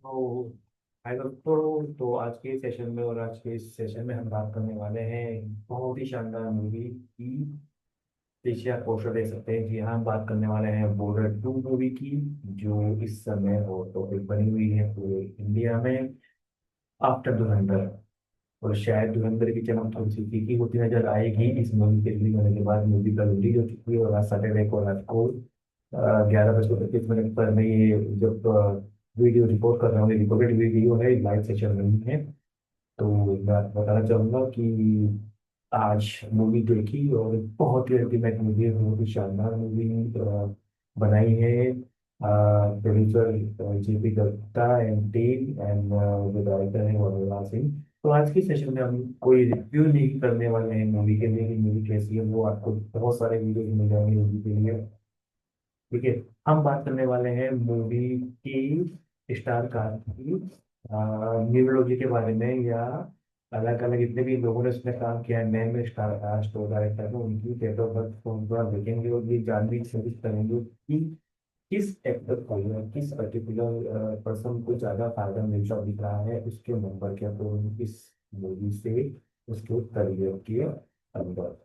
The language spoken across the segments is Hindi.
तो हाय दोस्तों, तो आज के सेशन में और आज के इस सेशन में हम बात करने वाले हैं एक बहुत ही शानदार मूवी की। पीछे आप पोस्टर देख सकते हैं। जी हाँ, हम बात करने वाले हैं बॉर्डर 2 मूवी की, जो इस समय और टॉपिक बनी हुई है पूरे इंडिया में आफ्टर धुरंधर। और शायद धुरंधर की चमक थोड़ी सी फीकी होती नजर आएगी इस मूवी के रिलीज होने के बाद। मूवी कल रिलीज हो चुकी है और आज सैटरडे को रात को 11:25 पर मैं ये जब वीडियो रिपोर्ट कर रहा हूँ, रिकॉर्डेड वीडियो है, लाइव सेशन नहीं है। तो मैं बताना चाहूँगा कि आज मूवी देखी और बहुत ही अल्टीमेट मूवी है, बहुत ही शानदार मूवी बनाई है। Producer JP Dutta and team and जो डायरेक्टर है वो अनुराग सिंह। तो आज की सेशन में हम कोई रिव्यू नहीं करने वाले हैं मूवी के लिए कि मूवी कैसी है, वो आपको बहुत सारे वीडियो मिल जाएंगे मूवी के लिए। ठीक है, हम बात करने वाले हैं मूवी की स्टार कास्ट की न्यूमरोलॉजी के बारे में, या अलग अलग जितने भी लोगों ने उसमें काम किया है, नए में स्टार कास्ट और डायरेक्टर में उनकी डेट ऑफ बर्थ को हम थोड़ा देखेंगे और ये जानने की कोशिश करेंगे कि किस एक्टर को या किस पर्टिकुलर पर्सन को ज्यादा फायदा मिलता दिख रहा है उसके नंबर के अकॉर्डिंग इस मूवी से, उसके करियर के अंदर।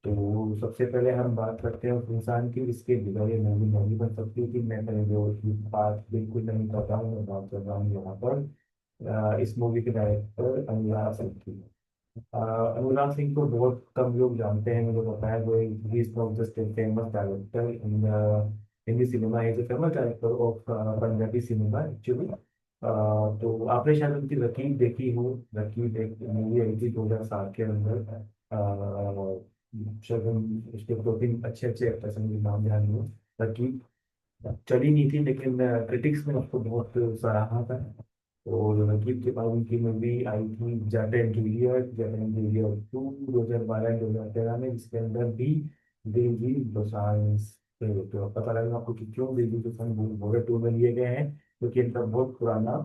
तो सबसे पहले हम बात करते हैं उस इंसान की जिसके बिना ये मूवी नहीं बन सकती थी। मैं पहले जो उसकी बात बिल्कुल नहीं कर रहा हूँ, मैं बात कर रहा हूँ यहाँ पर इस मूवी के डायरेक्टर अनुराग सिंह की। अनुराग सिंह को बहुत कम लोग जानते हैं, मुझे पता है। वो he is not just a famous director in Hindi cinema, is a famous director of Punjabi cinema actually. तो आपने शायद उनकी रकीब देखी हो। रकीब एक मूवी आई थी 2007 के अंदर। शायद उसके दो तीन अच्छे अच्छे एक्टर्स हैं, मुझे नाम ध्यान नहीं है। रकीब चली नहीं थी, लेकिन क्रिटिक्स ने उसको बहुत सराहा था। और रकीब के बाद उनकी मूवी आई थी Jatt and Juliet, Jatt and Juliet 2 2012-2013 में, जिसके अंदर भी दिलजीत दोसांझ थे। तो पता लगा आपको कि क्यों दिलजीत दोसांझ बॉर्डर 2 में लिए गए हैं, क्योंकि इनका बहुत पुराना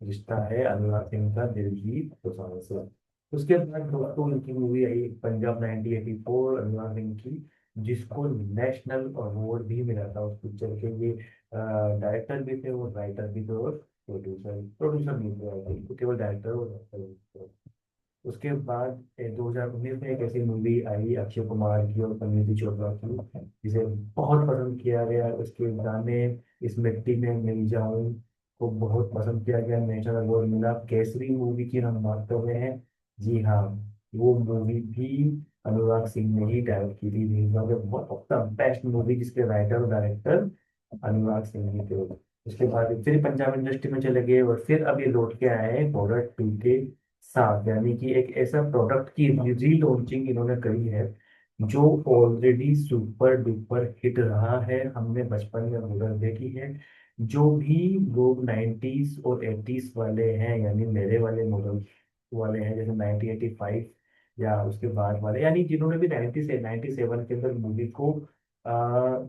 रिश्ता है अनुराग सिंह का दिलजीत दोसांझ से। उसके बाद दोस्तों उनकी मूवी आई पंजाब 1984 अनुराग सिंह की, जिसको नेशनल अवार्ड भी मिला था उस पिक्चर के लिए। डायरेक्टर भी थे और राइटर भी थे और प्रोड्यूसर प्रोड्यूसर नहीं थे, I think, तो केवल डायरेक्टर और writer थे। उसके बाद 2019 में एक ऐसी मूवी आई अक्षय कुमार की और परिणीति चोपड़ा की, जिसे बहुत पसंद किया गया। उसके गाने इस मिट्टी में मिल जाऊं को बहुत पसंद किया गया, नेशनल अवार्ड मिला। केसरी मूवी की हम बात कर रहे हैं। जी हाँ, वो मूवी भी अनुराग सिंह ने ही डायरेक्ट की थी। One of the best movie जिसके राइटर और डायरेक्टर अनुराग सिंह ही थे। उसके बाद फिर पंजाब इंडस्ट्री में चले गए और फिर अब ये लौट के आए हैं बॉर्डर 2 के साथ, यानी कि एक ऐसा प्रोडक्ट की री लॉन्चिंग इन्होंने करी है जो ऑलरेडी सुपर डुपर हिट रहा है। हमने बचपन में बॉर्डर देखी है। जो भी लोग 90s और 80s वाले हैं, यानी मेरे वाले मॉडल वाले हैं, जैसे 1985 या उसके बाद वाले, यानी जिन्होंने भी 90 से 97 के अंदर मूवी को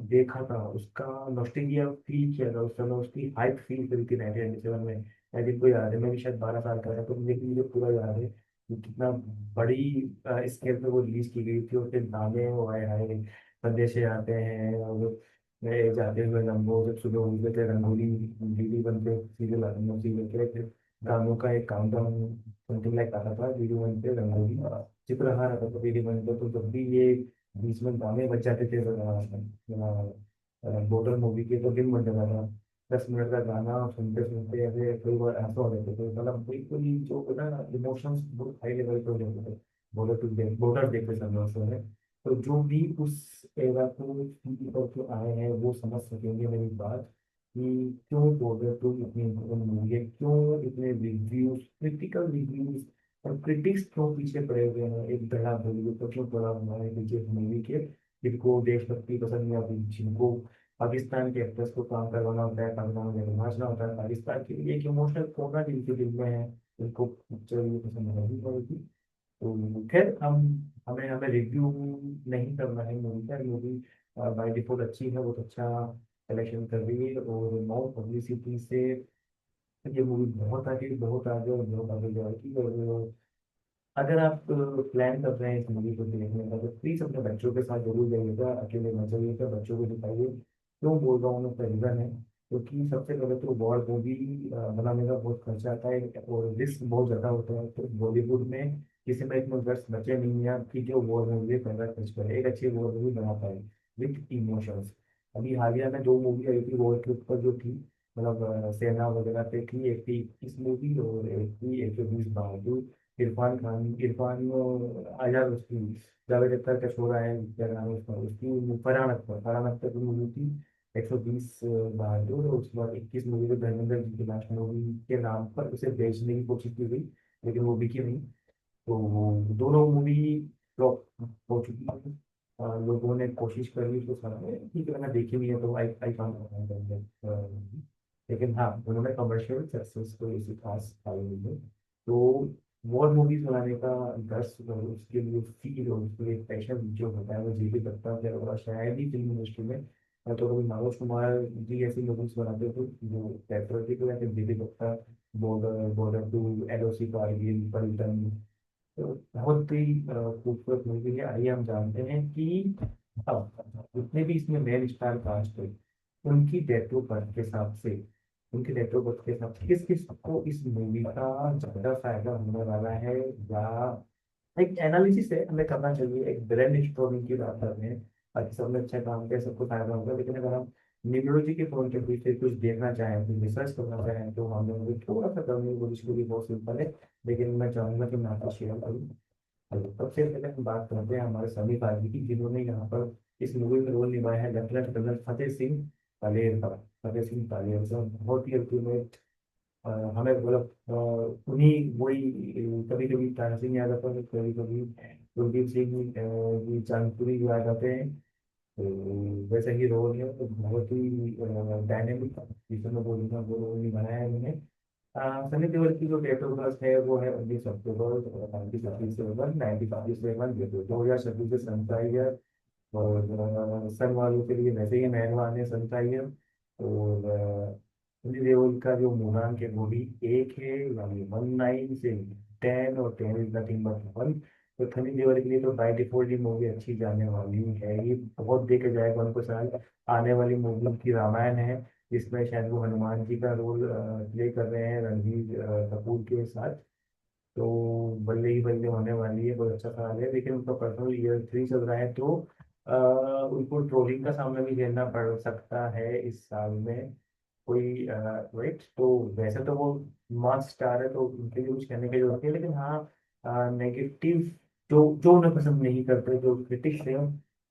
देखा था, उसका नॉस्टैल्जिया फील किया था, उस समय उसकी हाइप फील करी थी 1997 में। आई थिंक को याद है, मैं भी शायद 12 साल का था, तो लेकिन मुझे पूरा याद है कि कितना बड़ी स्केल पे वो रिलीज की गई थी। और फिर गाने वो आए हाय संदेशे आते हैं और नए जाते हुए लम्बो, जब सुबह उठते थे रंगोली दीदी बनते सीरियल सीरियल के फिर गानों का एक काउंटडाउन समथिंग लाइक आता था वीडियो बनते रंगोली चित्रहार आता था वीडियो बनते। तो जब भी ये बीच में गाने बज जाते थे बॉर्डर मूवी के, तो दिन बन जाता था। 10 मिनट का गाना सुनते सुनते ऐसे कई बार ऐसा हो जाते थे, मतलब बिल्कुल ही जो होता है ना इमोशंस बहुत हाई लेवल पे हो जाते थे बॉर्डर देखते समय उस समय। तो जो भी उस एरा को फील करके आए हैं वो समझ सकेंगे मेरी बात, कि क्यों बॉर्डर टू इतनी इम्पोर्टेंट मूवी है, क्यों इतने रिव्यूज क्रिटिकल रिव्यूज और क्रिटिक्स क्यों पीछे पड़े हुए हैं। एक दड़ा बॉलीवुड का क्यों पड़ा हुआ है पीछे इस मूवी के, जिनको देशभक्ति पसंद नहीं आती, जिनको पाकिस्तान के एक्ट्रेस को काम करवाना होता है, पाकिस्तान में नाचना होता है पाकिस्तान के लिए, एक इमोशनल कोना जिनके दिल में है, उनको पिक्चर ये पसंद नहीं पड़ेगी। तो खैर हम हमें हमें रिव्यू नहीं करना है मूवी का। मूवी बाय डिफॉल्ट अच्छी है, बहुत अच्छा कलेक्शन कर रही है और माउथ पब्लिसिटी से ये मूवी बहुत आगे और बहुत आगे जाएगी। और अगर आप प्लान कर रहे हैं इस मूवी को देखने का, तो प्लीज अपने बच्चों के साथ जरूर जाइएगा, अकेले मत जाइएगा, बच्चों को दिखाइए। क्यों बोल रहा हूँ मैं, उसका रीजन है क्योंकि सबसे पहले तो वॉर मूवी बनाने का बहुत खर्चा आता है और रिस्क बहुत ज़्यादा होता है। तो बॉलीवुड में किसी में इतने गर्स बचे नहीं है कि जो वॉर मूवी पैसा खर्च करे, एक अच्छी वॉर मूवी बना पाए विथ इमोशंस। अभी हालिया में दो मूवी आई थी वॉर के ऊपर जो थी, मतलब सेना वगैरह पे थी। एक थी इस मूवी और एक थी 120 बहादुर। इरफान आजाद उसकी, जावेद अख्तर का छोरा है, क्या नाम है उसका, उसकी फरहान अख्तर की मूवी थी 120 बहादुर। और उसके बाद 21 मूवी को धर्मेंद्र जी की लास्ट मूवी के नाम पर उसे बेचने की कोशिश की गई, लेकिन वो बिकी नहीं। तो वो दोनों मूवी फ्लॉप हो चुकी है। लोगों ने कोशिश करी उसको सुनाने, ठीक है, मैंने देखी नहीं है तो आई आई कांट। लेकिन हाँ, उन्होंने कमर्शियल सक्सेस को इसी खास पाई हुई है। तो वॉर मूवीज बनाने का दस और उसके लिए फील और उसके लिए पैशन जो होता है वो जीवित रखता है होगा शायद ही फिल्म इंडस्ट्री में। तो कभी मनोज कुमार जी ऐसी मूवीज बनाते थे जो पैट्रियोटिक या फिर जीवित रखता, border border two, LOC, Kargil, Paltan. तो बहुत ही खूबसूरत मूवी है। आइए हम जानते हैं कि अब जितने भी इसमें मेन स्टार कास्ट है उनकी डेट ऑफ बर्थ के हिसाब से, उनके डेट ऑफ बर्थ के हिसाब से किस किस को इस मूवी का ज्यादा फायदा होने वाला है, या एक एनालिसिस है हमें करना चाहिए। एक ब्रेन स्टॉर्मिंग की बात कर रहे हैं, बाकी सबने अच्छा काम किया, सबको फायदा होगा, लेकिन अगर हम न्यूरोलॉजी के पॉइंट ऑफ व्यू से कुछ देखना चाहें, कुछ रिसर्च करना चाहें, तो हम लोग को थोड़ा सा करने की कोशिश करी, बहुत सिंपल है। लेकिन मैं चाहूंगा कि मैं आपको शेयर करूँ। तो सबसे पहले हम बात करते हैं हमारे समीप आदमी की, जिन्होंने यहाँ पर इस मूवी में रोल निभाया है, लेफ्टिनेंट कर्नल फतेह सिंह पालेर का। फतेह सिंह पालेर सर बहुत ही अल्टीमेट, हमें मतलब उन्हीं वही, कभी कभी तारा सिंह याद आता है, कभी कभी कुलदीप सिंह जी चांदपुरी याद आते हैं। तो वैसे ही रोल है, तो बहुत ही डायनेमिक, जिसमें बोलूँगा वो रोल निभाया है उन्होंने। सनी देओल की जो डेट ऑफ बर्थ है वो है 19 अक्टूबर 1937, 1937, 2026 से सन का ईयर। और सन वालों के लिए वैसे ही मेहरबान है सन का ईयर। और सनी देओल का जो मूलांक है वो भी एक है, यानी 19 से 10, और 10 इज नथिंग बट वन। तो सनी देओल के लिए तो बाई डिफॉल्ट ही मूवी अच्छी जाने वाली है। ये बहुत देखे जाएगा उनको शायद। आने वाली मूवी की रामायण है, जिसमें शायद वो हनुमान जी का रोल प्ले कर रहे हैं रणबीर कपूर के साथ। तो बल्ले ही बल्ले होने वाली है, बहुत अच्छा सवाल है। लेकिन उनका पर्सनल ईयर 3 चल रहा है, तो उनको ट्रोलिंग का सामना भी झेलना पड़ सकता है इस साल में। कोई राइट, तो वैसे तो वो मास स्टार है तो उनके लिए कुछ कहने की जरूरत नहीं है, लेकिन हाँ नेगेटिव, जो जो उन्हें पसंद नहीं करते, जो क्रिटिक्स हैं,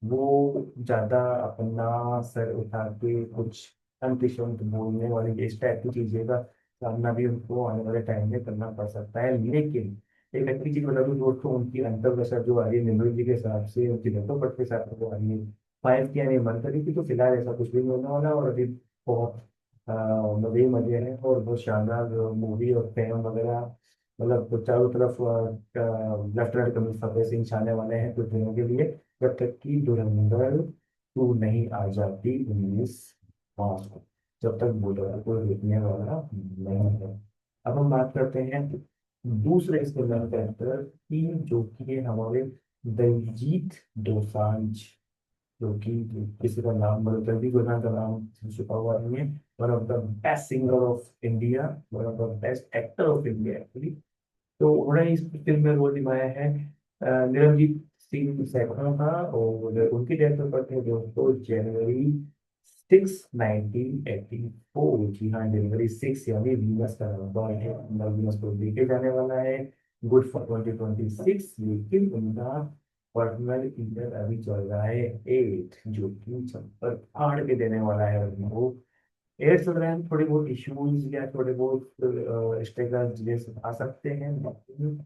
वो ज्यादा अपना सर उठा के कुछ अंतिशंत बोलने वाली इस टाइप की चीजें का सामना भी उनको आने वाले टाइम में करना पड़ सकता है। लेकिन एक अच्छी चीज बता दूं दोस्तों, उनकी अंतर्दशा जो आ रही है निम्रत जी के हिसाब से, उनकी डेटों पट के हिसाब से वो आ रही है 5 की, यानी मन करी थी। तो फिलहाल ऐसा कुछ भी नहीं होने वाला, और अभी बहुत मजे मजे हैं और बहुत शानदार मूवी और फिल्म वगैरह, मतलब तो चारों तरफ लेफ्टिनेंट कर्नल फतेह सिंह छाने वाले हैं कुछ दिनों के लिए, जब तक कि धुरंधर 2 नहीं आ जाती 19 मार्च को, जब तक बॉर्डर को देखने वाला नहीं है। अब हम बात करते हैं दूसरे इस फिल्म कैरेक्टर की, जो कि है हमारे दलजीत दोसांझ, जो कि किसी का नाम मतलब जल्दी गुना का नाम छुपा हुआ नहीं है। One of the best singer of India, one of the best actor of India actually. तो उन्होंने इस फिल्म में रोल निभाया है निरंजीत सिंह सैखों का, और उनकी डेथ ऑफ बर्थ है दोस्तों January 6, 1984। जी हाँ, January 6, यानी वीनस का नंबर है, नंबर वीनस को देखे जाने वाला है। गुड फॉर 2026, लेकिन उनका पर्सनल ईयर अभी चल रहा है 8, जो कि चक्कर फाड़ के देने वाला है उनको। एड्स वगैरह थोड़े बहुत इश्यूज या थोड़े बहुत स्ट्रगल्स जैसे आ सकते हैं, लेकिन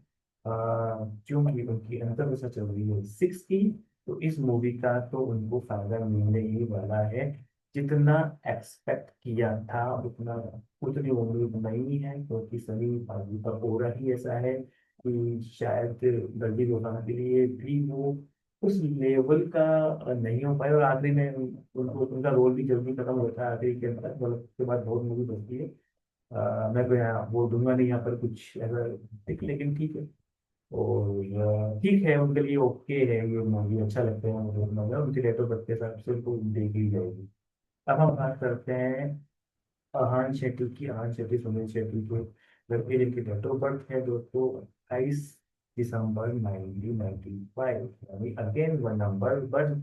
क्योंकि उनकी अंतर्दशा चल रही है 6 की, तो इस मूवी का तो उनको फायदा मिलने ही वाला है। जितना एक्सपेक्ट किया था उतना, उतनी उम्मीद नहीं है, क्योंकि सभी बाजू का हो रहा ही ऐसा है कि शायद गलती रोकाने के लिए भी वो उस लेवल का नहीं हो पाए। और आखिरी में उनको उनका रोल भी जल्दी खत्म होता है आखिरी के अंदर, मतलब उसके बाद बहुत मूवी बनती है। मैं तो यहाँ वो दूंगा नहीं यहाँ पर कुछ ऐसा, लेकिन ठीक है। और ठीक है, उनके लिए ओके है, ये मूवी अच्छा लगता है मुझे, मतलब उनके लिए तो बच्चे हिसाब से उनको देख ही जाएगी। अब हम बात करते हैं आहान शेट्टी सुनील शेट्टी के लड़के जिनकी डेट ऑफ बर्थ है दोस्तों 28 दिसंबर 1995। यानी again one number, but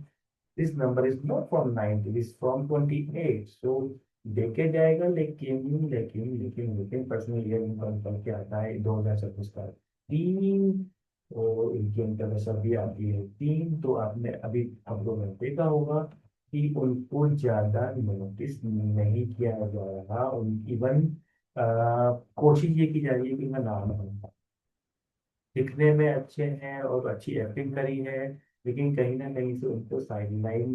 this number is not from 90, is from 28। सो देखे जाएगा, लेकिन पर्सनल ईयर इनकम करके आता है 2026 का 3। और इनकी इंटरनेशनल भी आती है 3। तो आपने अभी खबरों में देखा होगा कि उनको ज्यादा नोटिस नहीं किया जा रहा। उन इवन कोशिश ये की जा रही है कि मैं नाम हूँ, दिखने में अच्छे हैं और अच्छी एक्टिंग करी है, लेकिन कहीं ना कहीं से उनको साइडलाइन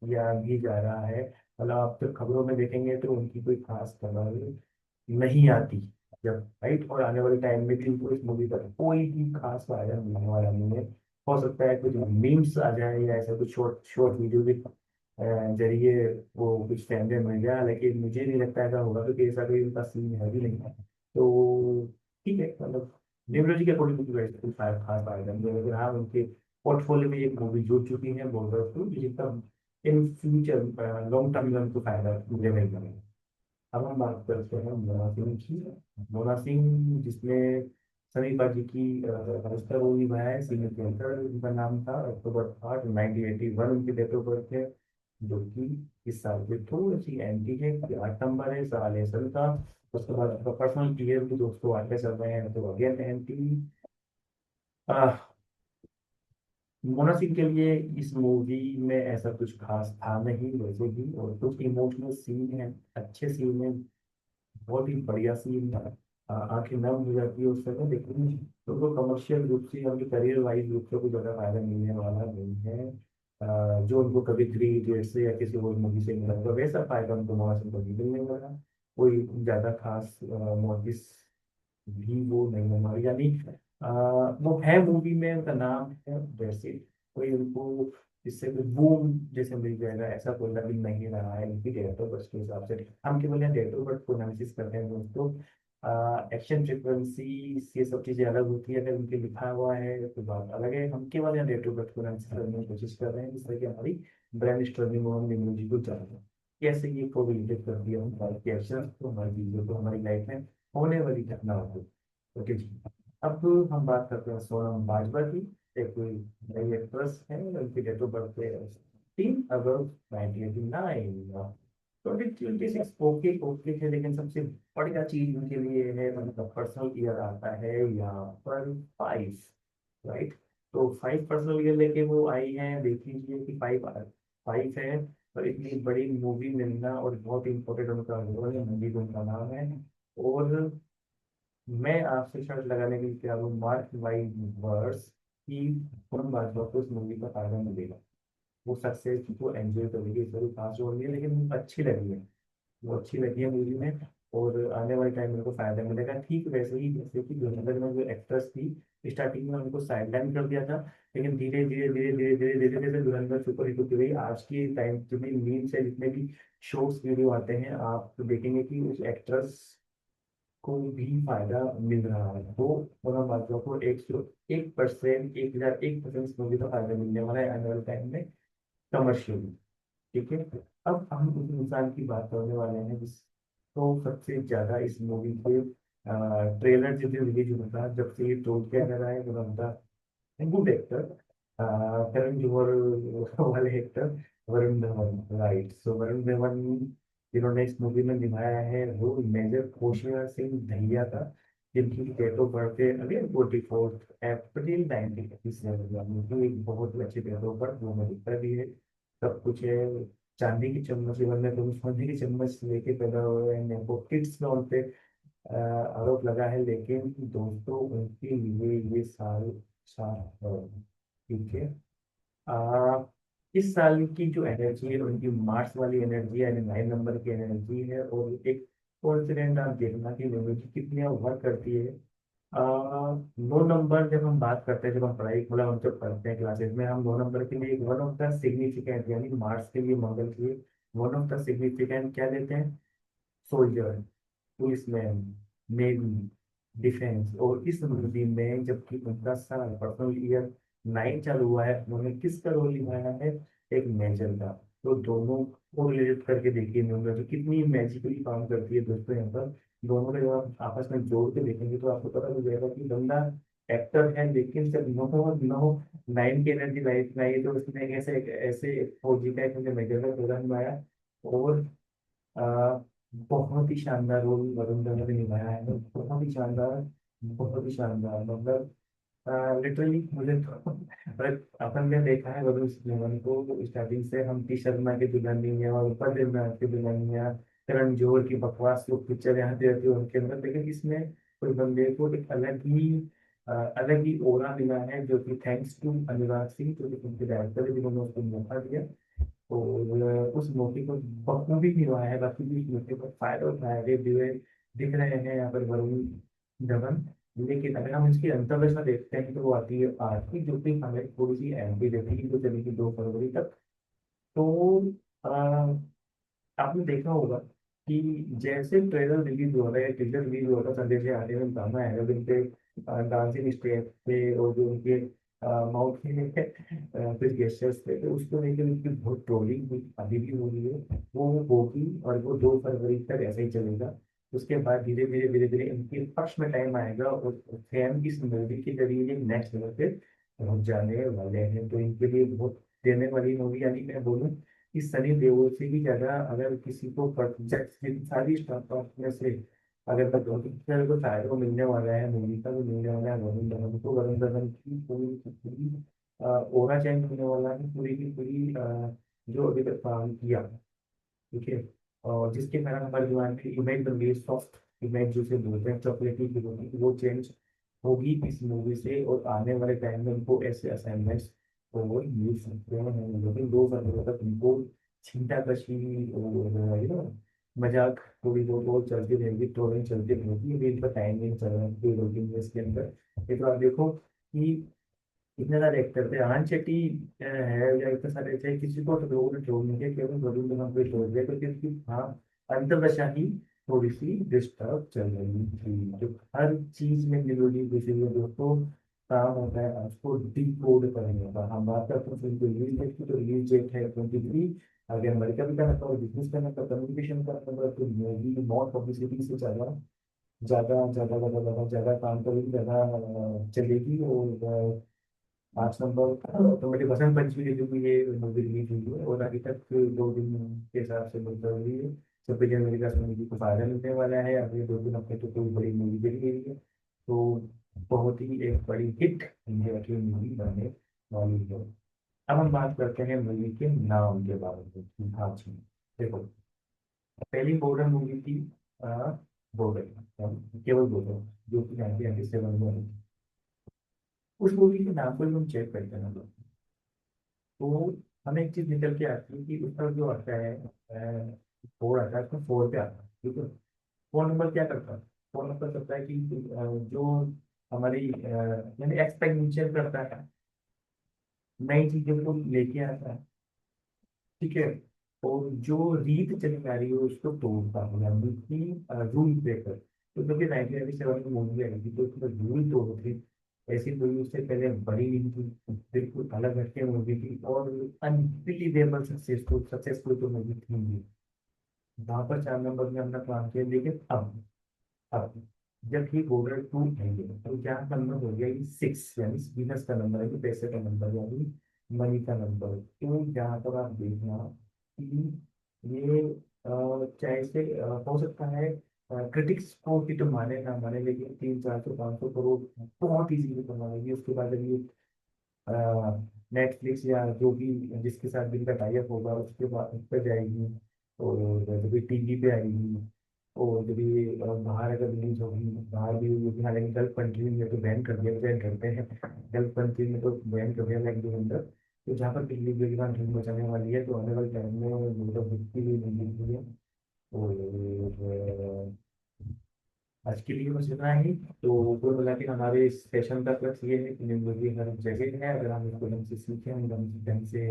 किया भी जा रहा है। मतलब आप जब खबरों में देखेंगे तो उनकी कोई खास खबर नहीं आती जब, राइट। और आने वाले टाइम में भी उनको इस मूवी पर कोई भी खास फायदा मिलने वाला नहीं है। हो सकता है कुछ मीम्स आ जाए या ऐसा कुछ शॉर्ट शॉर्ट वीडियो के जरिए वो कुछ फैमिली मिल जाए, लेकिन मुझे नहीं लगता ऐसा होगा क्योंकि ऐसा कोई उनका सीन है भी नहीं। तो ठीक है, मतलब न्यूमरोलॉजी के अकॉर्डिंग तो वैसे कुछ खास फायदा नहीं है, लेकिन हाँ उनके पोर्टफोलियो में एक मूवी जुड़ चुकी है बोल टू, जिसका इन फ्यूचर लॉन्ग टर्म में उनको फायदा मिलेगा। अब हम बात करते हैं मोना सिंह की। मोना सिंह जिसमें सनी पाजी की अनुष्का रोल निभाया है, सीनियर कैरेक्टर उनका नाम था। अक्टूबर 8 1981 उनकी डेट ऑफ बर्थ है, जो कि इस साल की थोड़ी सी एंटी है कि 8 नंबर है, साल है सन का। उसके बाद उसका पर्सनल ईयर भी दोस्तों आगे चल रहे हैं तो अगेन एंटी। मोना सिंह के लिए इस मूवी में ऐसा कुछ खास था नहीं वैसे भी, और कुछ इमोशनल सीन है, अच्छे सीन है, बहुत ही बढ़िया सीन था। आंखें नम हो जाती है उस समय, लेकिन तो कमर्शियल रूप से या उनके करियर वाइज रूप से कोई ज़्यादा फायदा मिलने वाला नहीं है। जो उनको कभी 3 इडियट से या किसी और मूवी से मिला होगा वैसा फायदा उनको मोहन सिंह को नहीं मिलने वाला। कोई ज़्यादा खास नोटिस भी वो नहीं होना, यानी वो है मूवी में, उनका नाम है वैसे, कोई उनको इससे कोई बूम जैसे मिल जाएगा ऐसा कोई लग नहीं रहा है इनकी डेट ऑफ बर्थ के हिसाब से। हम केवल यहाँ डेट ऑफ बर्थ को एनालिसिस करते हैं दोस्तों। एक्शन फ्रिक्वेंसी ये सब चीजें अलग होती है, अगर उनके लिखा हुआ है तो बात अलग है। हम केवल यहाँ डेट ऑफ बर्थ को एनालिसिस करने की कोशिश कर रहे हैं, जिस तरह की हमारी ब्रेन स्टॉर्मिंग और हम न्यूमरोलॉजी को जानते हैं कैसे ये कोरिलेट करती है हमारी एक्शन को, हमारी चीजों को, हमारी लाइफ में होने वाली घटनाओं को। ओके जी। अब हम बात करते हैं सोनम बाजवा की। एक नई एक्ट्रेस है, उनकी डेट ऑफ बर्थ है 3 अगस्त 1989। 2026 ओके ओके है, लेकिन सबसे बढ़िया चीज उनके लिए है उनका पर्सनल ईयर आता है यहाँ पर 5, राइट। तो 5 पर्सनल ईयर लेके वो आई हैं, देख लीजिए कि 5 है। और इतनी बड़ी मूवी मिलना और बहुत इंपॉर्टेंट उनका रोल है, मंदिर उनका नाम है। और मैं आपसे शर्त लगाने के लिए तैयार हूँ, मार्क माई वर्ड्स, कि पूनम बाजवा को इस मूवी का फायदा मिलेगा। वो सक्सेस को एंजॉय करेगी, जरूर खास रोल नहीं है लेकिन वो अच्छी लगी है, वो अच्छी लगी है मूवी में। और आने वाले टाइम में उनको फायदा मिलेगा, ठीक वैसे ही जैसे कि धुरंधर में जो एक्ट्रेस थी, स्टार्टिंग में उनको साइडलाइन कर दिया था, लेकिन धीरे धीरे जैसे धुरंधर सुपर हिट होती गई, आज की टाइम जितने मीम्स है, जितने भी शॉर्ट्स वीडियो आते हैं, आप तो देखेंगे कि उस एक्ट्रेस को भी फायदा मिल रहा है। तो दोनों बातों को 101%, 1001% मूवी का फायदा मिलने वाला है आने वाले टाइम में कमर्शियली। ठीक है। अब हम उस इंसान की बात करने वाले हैं जिसको सबसे ज्यादा इस मूवी के ट्रेलर जब रिलीज हुआ था, जब से ये टोल किया जा रहा है, वो बनता गुड एक्टर, करण जोहर वाले एक्टर वरुण धवन, राइट। सो वरुण धवन जिन्होंने इस मूवी में निभाया है रोल मेजर होशियार सिंह दहिया का, जिनकी डेट ऑफ बर्थ है अगेन 24 अप्रैल 1957। एक बहुत ही अच्छी डेट ऑफ बर्थ, वो में दिखता भी है, सब कुछ है। चांदी की चम्मच से बनने तो सोने की चम्मच लेके पैदा हुए हैं, नेपोटिक्स में उनपे आरोप लगा है, लेकिन दोस्तों उनके लिए ये साल साल है। ठीक है। आ, इस साल की जो एनर्जी है उनकी मार्स वाली एनर्जी है, यानी 9 नंबर की एनर्जी है। और एक कॉन्फिडेंट आप देखना कि एनर्जी कितनी वर्क करती है। 9 नंबर जब हम बात करते हैं, जब हम पढ़ाई मतलब हम जब पढ़ते हैं क्लासेस में, हम 9 नंबर के लिए वन ऑफ द सिग्निफिकेंट, यानी मार्स के लिए, मंगल के लिए वन ऑफ द सिग्निफिकेंट क्या लेते हैं? Soldier, policeman, navy, defence. और इस मूवी में जबकि उनका साल पर्सनल ईयर 9 चालू हुआ है, उन्होंने किसका रोल निभाया है? एक मेजर का। तो दोनों को रिलेट करके देखिए मूवी तो कितनी मैजिकली काम करती है दोस्तों यहाँ पर। दोनों का जब आप आपस में जोड़ के देखेंगे तो आपको पता चल जाएगा कि बंदा एक्टर है, लेकिन जब नो नो नाइन की एनर्जी लाइफ में आई तो उसने एक ऐसे ऐसे फौजी का एक मेजर का प्रोग्राम निभाया। और आ, बहुत ही शानदार रोल वरुण धवन ने निभाया है, बहुत ही शानदार, बहुत ही शानदार मतलब लिटरली मुझे तो अपन ने देखा है वरुण धवन को स्टार्टिंग से, हम टी शर्मा की दुल्हनिया और बद्रीनाथ की दुल्हनिया, करण जौहर की बकवास जो पिक्चर यहाँ पे रहती है उनके अंदर, लेकिन इसमें कोई बंदे को एक अलग ही ओरा मिला है, जो कि थैंक्स टू अनुराग सिंह जो कि उनके डायरेक्टर है जिन्होंने उसको मौका दिया। और उस मौके को बखूबी निभाया है, बाकी भी इस मौके पर फायदा उठाया है दिए दिख रहे हैं यहाँ पर वरुण धवन। लेकिन अगर हम इसकी अंतर्दशा देखते हैं तो वो आती है आरती, जो कि हमें थोड़ी सी एंटी रहती है, जो चलेगी 2 फरवरी तक। तो आ, आपने देखा होगा कि जैसे ट्रेलर रिलीज हुआ था या टीजर रिलीज हुआ था, संजय जी आने में गाना आएगा जिन पे डांसिंग स्टेप थे और जो उनके माउथ के कुछ गेस्टर्स थे, तो उसको लेकर उनकी बहुत ट्रोलिंग हुई, अभी भी हो रही है। वो होगी और वो 2 फरवरी तक ऐसे ही चलेगा। उसके बाद धीरे धीरे इनके पक्ष में टाइम आएगा और फैन की इस मूवी के जरिए ये नेक्स्ट लेवल पे पहुंच जाने वाले हैं, तो इनके लिए बहुत देने वाली मूवी, यानी मैं बोलूँ कि सनी देओल से भी ज्यादा अगर किसी को प्रोजेक्ट सारी स्टार में से अगर पिक्चर को शायद को मिलने वाला है, मूवी का भी मिलने वाला है वरुण धवन को, वरुण धवन की पूरी की पूरी ओरा चेंज होने वाला है, पूरी की पूरी जो अभी तक काम किया, ठीक है। और जिसके कारण हमारे दिमाग की इमेज बन गई सॉफ्ट इमेज, जिसे बोलते हैं चॉकलेटी की होगी, वो चेंज होगी इस मूवी से। और आने वाले टाइम में उनको ऐसे असाइनमेंट्स और वो मिल सकते हैं, लेकिन 2 फरवरी तक उनको छींटा कशी और मजाक थोड़ी बहुत वो चलती रहेगी, ट्रोलिंग चलती रहेगी, अभी इनका टाइम नहीं चल रहा है 2 दिन इसके अंदर। ये तो आप देखो कि इतने सारे एक्टर थे, आनंद शेट्टी है या इतने सारे थे, किसी को तो लोगों ने छोड़ नहीं दिया, केवल वरुण धवन को ही छोड़ दिया, क्योंकि उसकी हाँ अंतर्दशा ही थोड़ी सी डिस्टर्ब चल रही थी। जो हर चीज में डिलीवरी बेसिस में दोस्तों काम होता है, उसको डिकोड करने होगा। हम बात करते हैं फिल्म की रिलीज डेट की, तो रिलीज डेट है 23। अगर अमेरिका भी करना था, बिजनेस करना था, कम्युनिकेशन करना था, तो मूवी बहुत पब्लिसिटी से ज्यादा ज्यादा ज्यादा ज्यादा ज्यादा ज्यादा काम करेगी, ज्यादा चलेगी। और 5 नंबर तो मेरे बसंत पंचमी के दिन भी ये मूवी रिलीज हुई है, और अभी तक 2 दिन के हिसाब से बहुत जरूरी है। 26 जनवरी का मूवी को फायदा मिलने वाला है, अगले 2 दिन हफ्ते तो कोई बड़ी मूवी चली गई है, तो बहुत ही एक बड़ी हिट इंडिया की मूवी बनने वाली है। अब हम बात करते हैं मूवी के नाम के बारे में कि हाँ जी देखो, पहली बॉर्डर मूवी थी बॉर्डर, केवल बॉर्डर, जो कि 1997 में आई। उस मूवी के नाम को ही हम चेक करते हैं ना, तो हमें एक चीज निकल के आती है कि उसका जो आता है 4 आता है, उसमें 4 पे आता है, ठीक है। 4 नंबर क्या करता है? 4 नंबर करता है कि जो हमारी यानी एक्सपेंडिचर करता है, नई चीजों को लेके आता है, ठीक है। और जो रीत चली आ रही है उसको तोड़ता है, यानी कि रूल ब्रेकर। तो जब ये 1997 में मूवी आई थी तो उसमें रूल तोड़ थे, ऐसी कोई उससे पहले बड़ी नहीं थी, बिल्कुल अलग हटके मूवी थी और अनबिलीवेबल सक्सेसफुल सक्सेसफुल तो मूवी थी ही। वहां पर 4 नंबर में हमने काम किया, लेकिन अब जब ये बॉर्डर टू आएंगे तो क्या नंबर हो गया, ये 6, यानी वीनस का नंबर है, पैसे का नंबर, यानी मनी का नंबर। तो यहाँ पर आप देखना कि ये चाहे से हो सकता है क्रिटिक्स को कि तो माने ना माने, लेकिन 300 400 500 करोड़ बहुत इजीली कमा लेगी। उसके बाद अभी नेटफ्लिक्स या जो भी जिसके साथ जिनका टाइप होगा उसके बाद उस पर जाएगी, और जब टीवी पे आएगी, और जब ये बाहर अगर रिलीज होगी, बाहर भी होगी, हालांकि गल्फ कंट्री में तो बैन कर दिया, बैन करते हैं, गल्फ कंट्री में तो बैन कर दिया लाइक 2 घंटा। तो जहाँ पर दिल्ली बेगम धूम मचाने वाली है, तो आने वाले टाइम में मतलब दिखती हुई रिलीज हुई है। और आज के लिए बस इतना ही। तो कुल मिला के हमारे इस सेशन का प्लस ये है कि न्यूज़ हर जगह है, अगर हम इसको ढंग से सीखें, हम ढंग से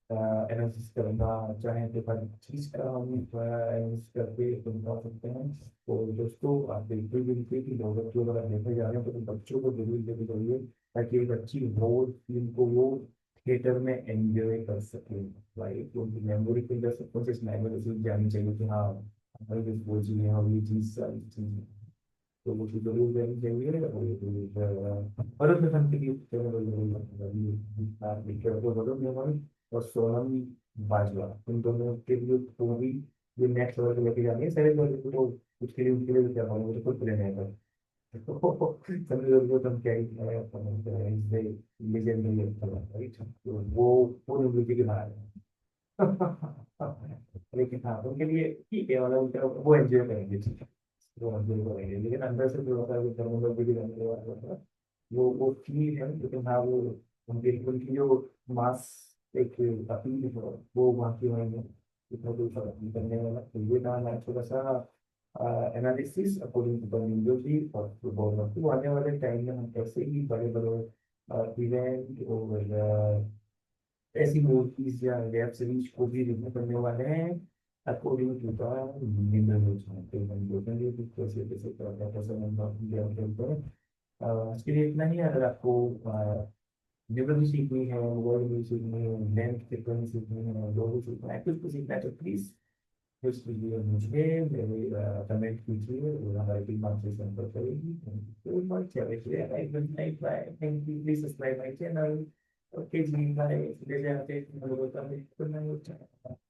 एनालिसिस करना चाहें तो हर चीज़ का हम एनालिसिस करके समझा सकते हैं। तो दोस्तों आप बिल्कुल बिल्कुल कि लोग बच्चों अगर आप देखे जा रहे हैं तो बच्चों को जरूर लेके जाइए, ताकि एक अच्छी रोल फिल्म को वो थिएटर में एंजॉय कर सके भाई, क्योंकि मेमोरी फील कर सकते हैं, सिर्फ मेमोरी फील जानी चाहिए कि हाँ हमारे कुछ वो चीज़ है और ये चीज़ सारी चीज़, तो वो चीज़ जरूर जानी चाहिए। और उसमें हम के लिए और सोनम बाजवा, इन दोनों के लिए तो भी ये नेक्स्ट लेवल पे लेके जानी है सारे लोगों को, तो उसके लिए उनके लिए भी क्या बोलूं, मुझे खुद प्रेरणा है। समझ लो वो तुम क्या ही है, इससे लेजेंड नहीं लगता राइट, तो वो पूरी मूवी के बाहर है। लेकिन हाँ उनके लिए ठीक है, मतलब उनका वो एंजॉय करेंगे, ठीक है, वो एंजॉय करेंगे, लेकिन अंदर से जो होता है वो लोग भी रहने वाला होता है, वो फील है, लेकिन हाँ वो उनकी उनकी जो मास एक अपील है वो वहाँ की वहीं है, इतना कोई फर्क नहीं करने वाला। तो ये था हमारा छोटा सा एनालिसिस अकॉर्डिंग टू परमिंदो जी और फुटबॉल। तो आने वाले टाइम में हम ऐसे ही बड़े बड़े इवेंट और ऐसी मूवीज या वेब सीरीज को भी रिव्यू करने वाले हैं अकॉर्डिंग टू द मिनरल, तो हम देखेंगे कि कैसे कैसे क्या कैसे हम इंडिया खेलते हैं। इसके लिए इतना ही। अगर आपको ज्योग्राफी सीखनी है, वर्ल्ड भी सीखनी है, लेंथ कितनी सीखनी है, लोगों सीखना है, कुछ भी सीखना है, तो प्लीज उस वीडियो मुझे मेरे कमेंट कीजिए और हमारी टीम आपसे संपर्क करेगी। तो बहुत चलिए, good night, bye, thank you, please subscribe my channel. Okay ji, bye, ले जाते हैं, गुड नाइट।